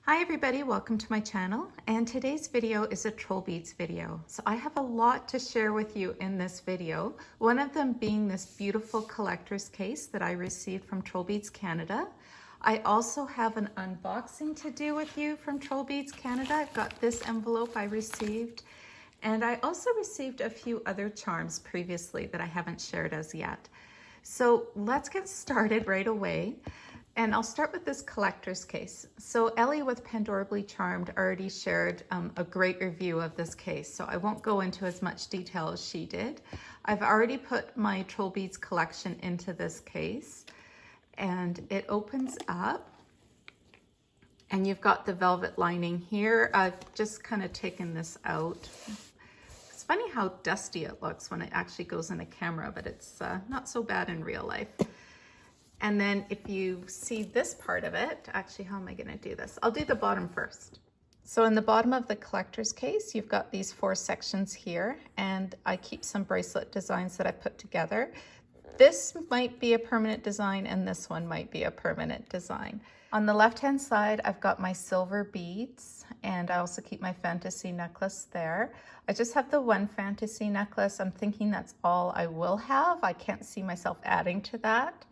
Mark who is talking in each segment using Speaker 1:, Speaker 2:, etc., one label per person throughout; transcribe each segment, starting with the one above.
Speaker 1: Hi everybody, welcome to my channel, and today's video is a Trollbeads video. So I have a lot to share with you in this video, one of them being this beautiful collector's case that I received from Trollbeads Canada. I also have an unboxing to do with you from Trollbeads Canada. I've got this envelope I received, and I also received a few other charms previously that I haven't shared as yet. So let's get started right away. And I'll start with this collector's case. So Ellie with Pandorably Charmed already shared a great review of this case, so I won't go into as much detail as she did. I've already put my Trollbeads collection into this case, and it opens up, and you've got the velvet lining here. I've just kind of taken this out. It's funny how dusty it looks when it actually goes in a camera, but it's not so bad in real life. And then if you see this part of it, actually, how am I gonna do this? I'll do the bottom first. So in the bottom of the collector's case, you've got these 4 sections here, and I keep some bracelet designs that I put together. This might be a permanent design, and this one might be a permanent design. On the left-hand side, I've got my silver beads, and I also keep my fantasy necklace there. I just have the one fantasy necklace. I'm thinking that's all I will have. I can't see myself adding to that.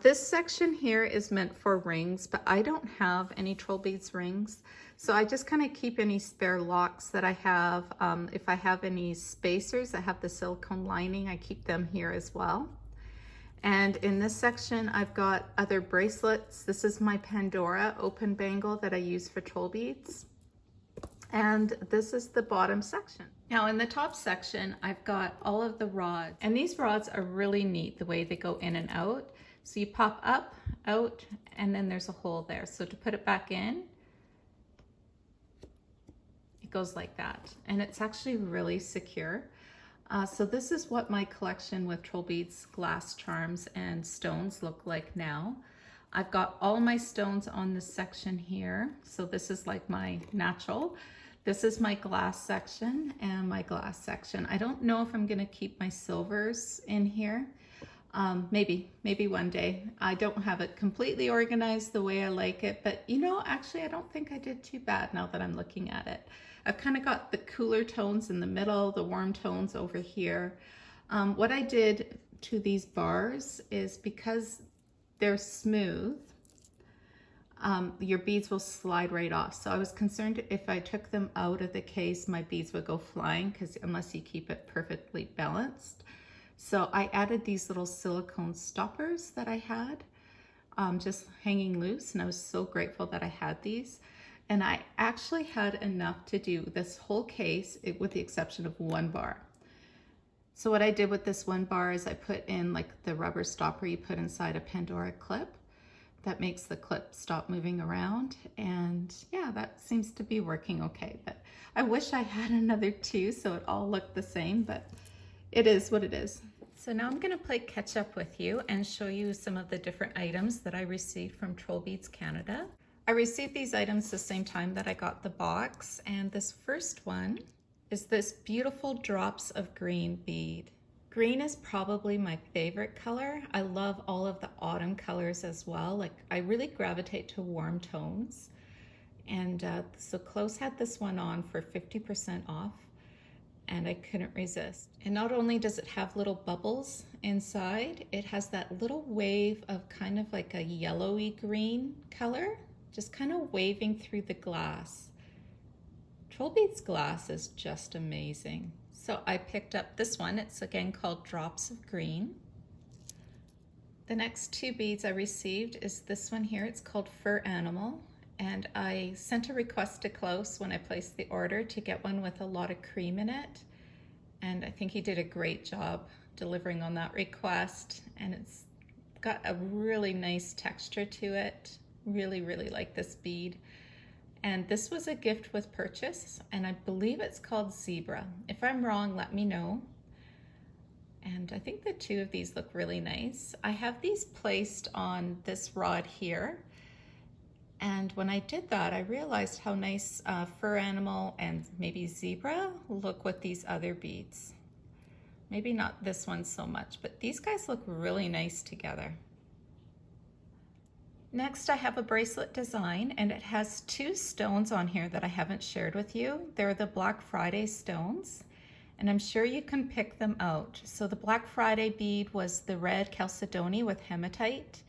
Speaker 1: This section here is meant for rings, but I don't have any Trollbeads rings. So I just kind of keep any spare locks that I have. If I have any spacers that have the silicone lining, I keep them here as well. And in this section, I've got other bracelets. This is my Pandora open bangle that I use for Trollbeads. And this is the bottom section. Now in the top section, I've got all of the rods, and these rods are really neat the way they go in and out. So you pop up, out, and then there's a hole there. So to put it back in, it goes like that. And it's actually really secure. So this is what my collection with Trollbeads glass charms and stones look like now. I've got all my stones on this section here. So this is like my natural. This is my glass section and my glass section. I don't know if I'm gonna keep my silvers in here. Maybe one day. I don't have it completely organized the way I like it, but you know, actually I don't think I did too bad now that I'm looking at it. I've kind of got the cooler tones in the middle, the warm tones over here. What I did to these bars is because they're smooth, your beads will slide right off. So I was concerned if I took them out of the case, my beads would go flying, because unless you keep it perfectly balanced. So I added these little silicone stoppers that I had just hanging loose, and I was so grateful that I had these. And I actually had enough to do this whole case with the exception of one bar. So what I did with this one bar is I put in like the rubber stopper you put inside a Pandora clip that makes the clip stop moving around. And yeah, that seems to be working okay. But I wish I had another 2 so it all looked the same, but it is what it is. So now I'm going to play catch up with you and show you some of the different items that I received from Trollbeads Canada. I received these items the same time that I got the box, and this first one is this beautiful drops of green bead. Green is probably my favorite color. I love all of the autumn colors as well. Like, I really gravitate to warm tones. And so Close had this one on for 50% off. And I couldn't resist. And not only does it have little bubbles inside, it has that little wave of kind of like a yellowy green color, just kind of waving through the glass. Trollbeads glass is just amazing. So I picked up this one. It's again called Drops of Green. The next 2 beads I received is this one here. It's called Fur Animal. And I sent a request to Klaus when I placed the order to get one with a lot of cream in it. And I think he did a great job delivering on that request. And it's got a really nice texture to it. Really, really like this bead. And this was a gift with purchase, and I believe it's called Zebra. If I'm wrong, let me know. And I think the 2 of these look really nice. I have these placed on this rod here. And when I did that, I realized how nice Fur Animal and maybe Zebra look with these other beads. Maybe not this one so much, but these guys look really nice together. Next, I have a bracelet design, and it has two stones on here that I haven't shared with you. They're the Black Friday stones, and I'm sure you can pick them out. So the Black Friday bead was the red chalcedony with hematite.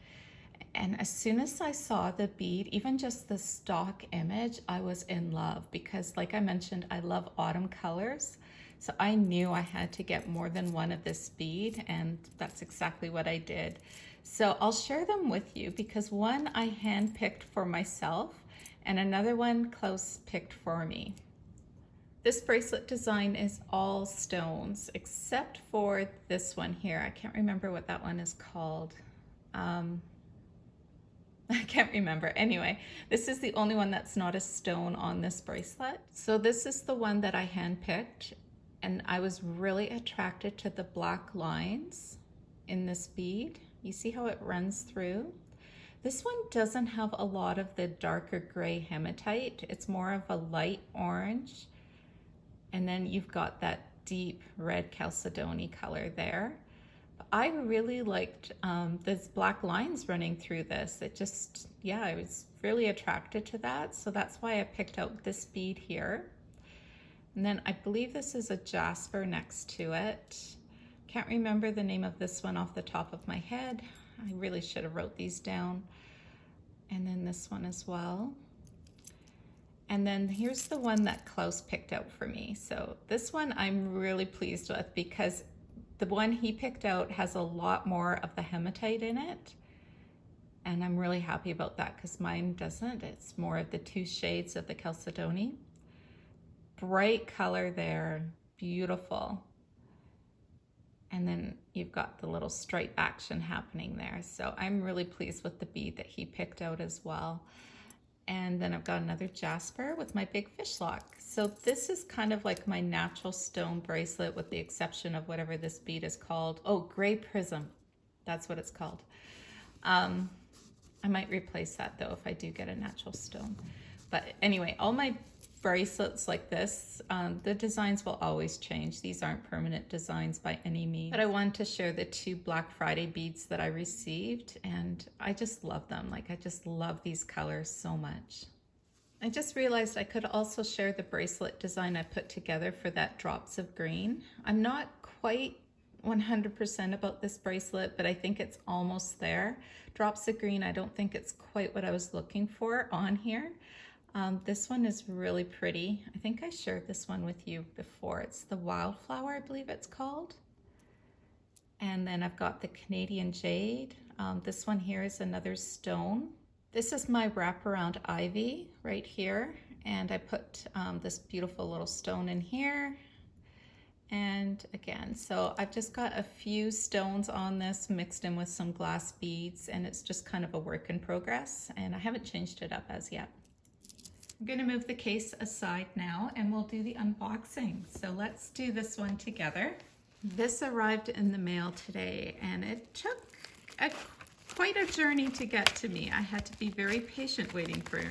Speaker 1: And as soon as I saw the bead, even just the stock image, I was in love because, like I mentioned, I love autumn colors. So I knew I had to get more than one of this bead, and that's exactly what I did. So I'll share them with you because one I hand-picked for myself and another one Klaus picked for me. This bracelet design is all stones except for this one here. I can't remember what that one is called. I can't remember. Anyway, this is the only one that's not a stone on this bracelet. So this is the one that I handpicked, and I was really attracted to the black lines in this bead. You see how it runs through? This one doesn't have a lot of the darker gray hematite. It's more of a light orange. And then you've got that deep red chalcedony color there. I really liked these black lines running through this. It just, yeah, I was really attracted to that. So that's why I picked out this bead here. And then I believe this is a jasper next to it. Can't remember the name of this one off the top of my head. I really should have wrote these down. And then this one as well. And then here's the one that Klaus picked out for me. So this one I'm really pleased with because the one he picked out has a lot more of the hematite in it. And I'm really happy about that because mine doesn't. It's more of the two shades of the chalcedony. Bright color there, beautiful. And then you've got the little stripe action happening there. So I'm really pleased with the bead that he picked out as well. And then I've got another jasper with my big fish lock. So this is kind of like my natural stone bracelet with the exception of whatever this bead is called. Oh, gray prism. That's what it's called. I might replace that though if I do get a natural stone. But anyway, all my bracelets like this, the designs will always change. These aren't permanent designs by any means. But I wanted to share the two Black Friday beads that I received, and I just love them. Like, I just love these colors so much. I just realized I could also share the bracelet design I put together for that drops of green. I'm not quite 100% about this bracelet, but I think it's almost there. Drops of green, I don't think it's quite what I was looking for on here. This one is really pretty. I think I shared this one with you before. It's the Wildflower, I believe it's called. And then I've got the Canadian Jade. This one here is another stone. This is my wraparound ivy right here. And I put this beautiful little stone in here. And again, so I've just got a few stones on this mixed in with some glass beads, and it's just kind of a work in progress, and I haven't changed it up as yet. I'm going to move the case aside now and we'll do the unboxing. So let's do this one together. This arrived in the mail today and it took quite a journey to get to me. I had to be very patient waiting for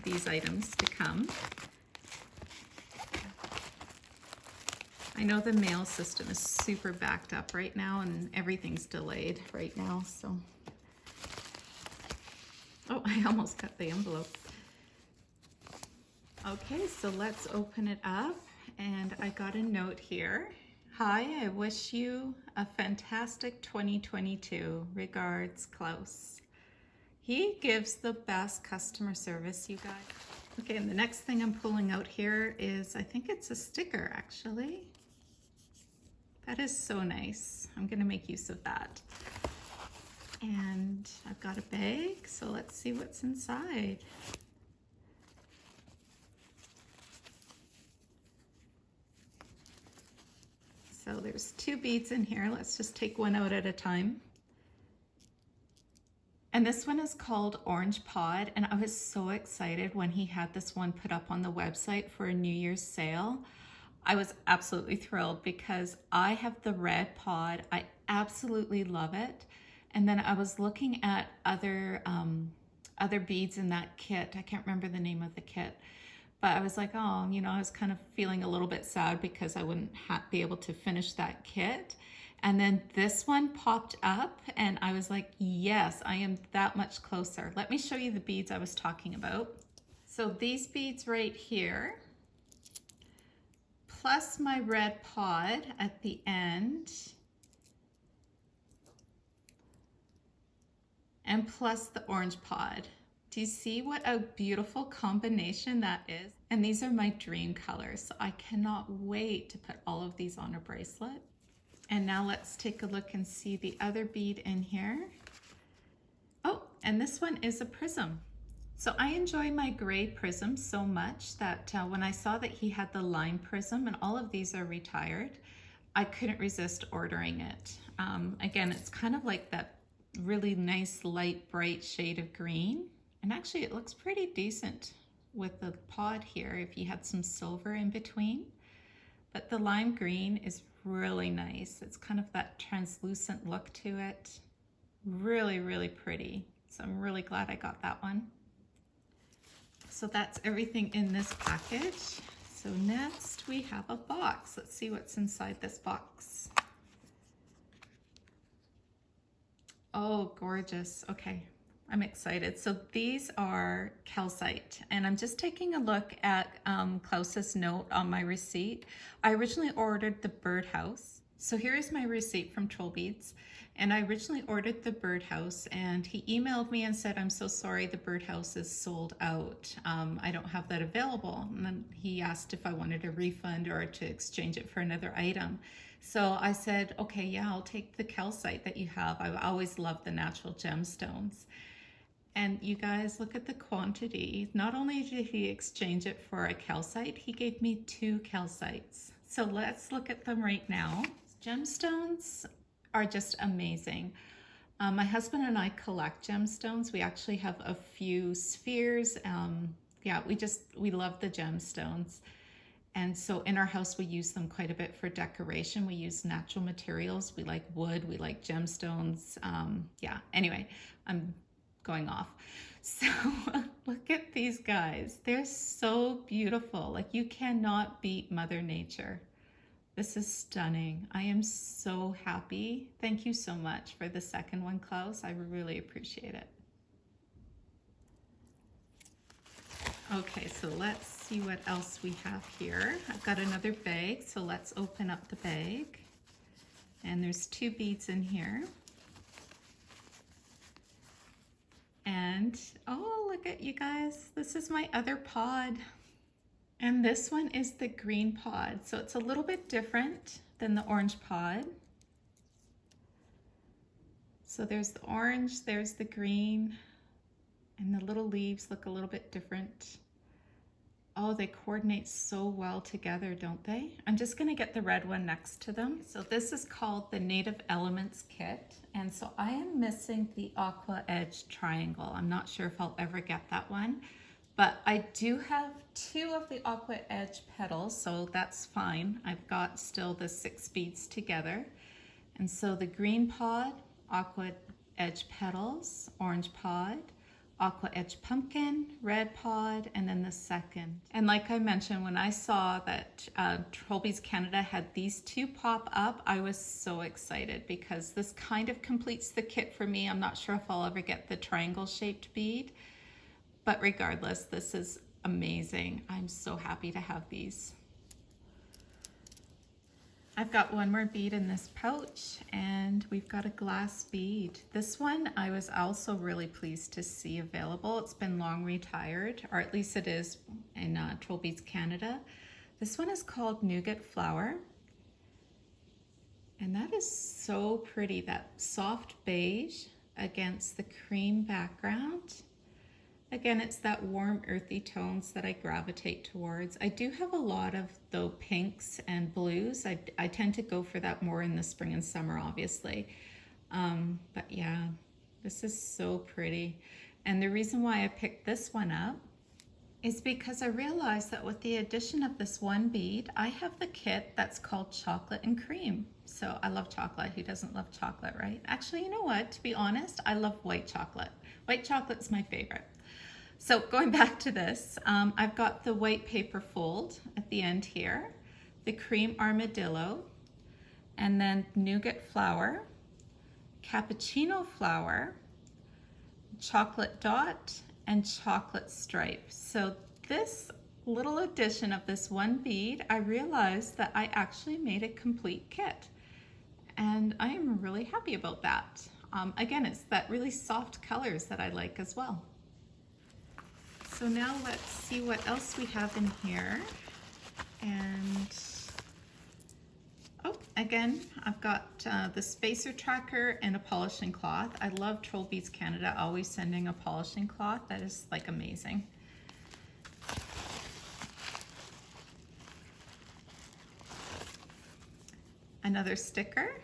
Speaker 1: these items to come. I know the mail system is super backed up right now and everything's delayed right now, so. Oh, I almost cut the envelope. Okay, so let's open it up, and I got a note here. Hi, I wish you a fantastic 2022. Regards, Klaus. He gives the best customer service, you guys. Okay, and the next thing I'm pulling out here is, I think it's a sticker actually. That is so nice. I'm gonna make use of that. And I've got a bag, so let's see what's inside. So there's two beads in here. Let's just take one out at a time. And this one is called Orange Pod, and I was so excited when he had this one put up on the website for a New Year's sale. I was absolutely thrilled because I have the red pod. I absolutely love it. And then I was looking at other beads in that kit. I can't remember the name of the kit. But I was like, oh, you know, I was kind of feeling a little bit sad because I wouldn't be able to finish that kit. And then this one popped up and I was like, yes, I am that much closer. Let me show you the beads I was talking about. So these beads right here, plus my red pod at the end, and plus the orange pod. Do you see what a beautiful combination that is? And these are my dream colors, so I cannot wait to put all of these on a bracelet. And now let's take a look and see the other bead in here. Oh, and this one is a prism. So I enjoy my gray prism so much that when I saw that he had the lime prism, and all of these are retired, I couldn't resist ordering it. Again, it's kind of like that really nice light bright shade of green, and actually it looks pretty decent with the pod here if you had some silver in between. But the lime green is really nice. It's kind of that translucent look to it. Really, really pretty. So I'm really glad I got that one. So that's everything in this package. So next we have a box. Let's see what's inside this box. Oh, gorgeous. Okay, I'm excited. So these are calcite, and I'm just taking a look at Klaus's note on my receipt. I originally ordered the birdhouse. So here is my receipt from Trollbeads, and I originally ordered the birdhouse, and he emailed me and said, I'm so sorry, the birdhouse is sold out. I don't have that available. And then he asked if I wanted a refund or to exchange it for another item. So I said, okay, yeah, I'll take the calcite that you have. I always love the natural gemstones. And you guys, look at the quantity. Not only did he exchange it for a calcite, he gave me 2 calcites. So let's look at them right now. Gemstones are just amazing. My husband and I collect gemstones. We actually have a few spheres. Yeah, we love the gemstones. And so in our house, we use them quite a bit for decoration. We use natural materials. We like wood, we like gemstones. Yeah, anyway, I'm going off. So look at these guys. They're so beautiful. Like, you cannot beat Mother Nature. This is stunning. I am so happy. Thank you so much for the second one, Klaus. I really appreciate it. Okay, so let's see what else we have here. I've got another bag, so let's open up the bag. And there's 2 beads in here. And, oh, look at you guys. This is my other pod. And this one is the green pod. So it's a little bit different than the orange pod. So there's the orange, there's the green, and the little leaves look a little bit different. Oh, they coordinate so well together, don't they? I'm just gonna get the red one next to them. So this is called the Native Elements Kit. And so I am missing the Aqua Edge Triangle. I'm not sure if I'll ever get that one, but I do have 2 of the Aqua Edge petals, so that's fine. I've got still the 6 beads together. And so the green pod, Aqua Edge petals, orange pod, Aqua Edge pumpkin, red pod, and then the second. And like I mentioned, when I saw that Trollbeads Canada had these 2 pop up, I was so excited because this kind of completes the kit for me. I'm not sure if I'll ever get the triangle shaped bead, but regardless, this is amazing. I'm so happy to have these. I've got one more bead in this pouch, and we've got a glass bead. This one I was also really pleased to see available. It's been long retired, or at least it is in Trollbeads Canada. This one is called Nougat Flower, and that is so pretty, that soft beige against the cream background. Again, it's that warm, earthy tones that I gravitate towards. I do have a lot of, though, pinks and blues. I tend to go for that more in the spring and summer, obviously. But yeah, this is so pretty. And the reason why I picked this one up is because I realized that with the addition of this one bead, I have the kit that's called Chocolate and Cream. So I love chocolate. Who doesn't love chocolate, right? Actually, you know what? To be honest, I love white chocolate. White chocolate's my favorite. So going back to this, I've got the white paper fold at the end here, the cream armadillo, and then nougat flower, cappuccino flower, chocolate dot, and chocolate stripe. So this little addition of this one bead, I realized that I actually made a complete kit, and I am really happy about that. Again, it's that really soft colors that I like as well. So now let's see what else we have in here. And oh, again, I've got the spacer tracker and a polishing cloth. I love Trollbeads Canada always sending a polishing cloth. That is like amazing. Another sticker,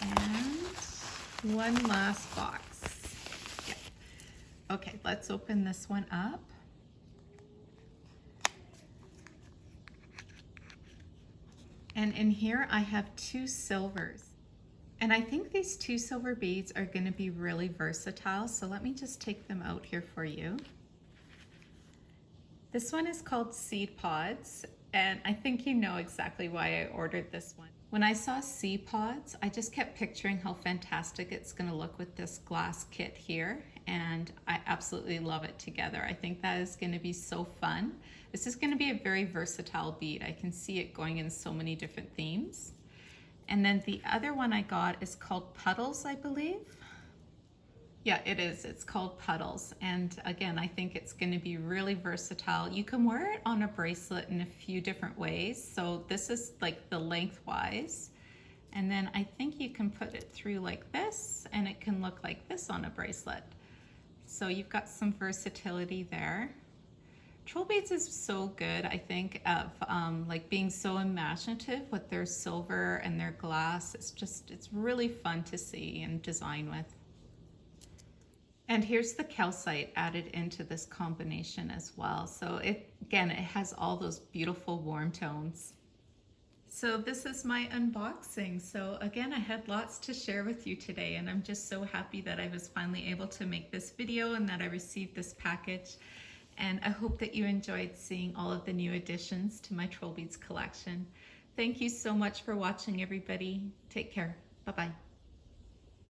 Speaker 1: and one last box. Yeah. Okay, let's open this one up. And in here I have 2 silvers. And I think these 2 silver beads are going to be really versatile. So let me just take them out here for you. This one is called Seed Pods. And I think you know exactly why I ordered this one. When I saw seed pods, I just kept picturing how fantastic it's going to look with this glass kit here. And I absolutely love it together. I think that is going to be so fun. This is going to be a very versatile bead. I can see it going in so many different themes. And then the other one I got is called Puddles, I believe. Yeah, it is. It's called Puddles. And again, I think it's going to be really versatile. You can wear it on a bracelet in a few different ways. So this is like the lengthwise. And then I think you can put it through like this, and it can look like this on a bracelet. So you've got some versatility there. Trollbeads is so good, I think, of like being so imaginative with their silver and their glass. It's really fun to see and design with. And here's the calcite added into this combination as well. So again, it has all those beautiful warm tones. So this is my unboxing. So again, I had lots to share with you today, and I'm just so happy that I was finally able to make this video and that I received this package. And I hope that you enjoyed seeing all of the new additions to my Trollbeads collection. Thank you so much for watching, everybody. Take care. Bye-bye.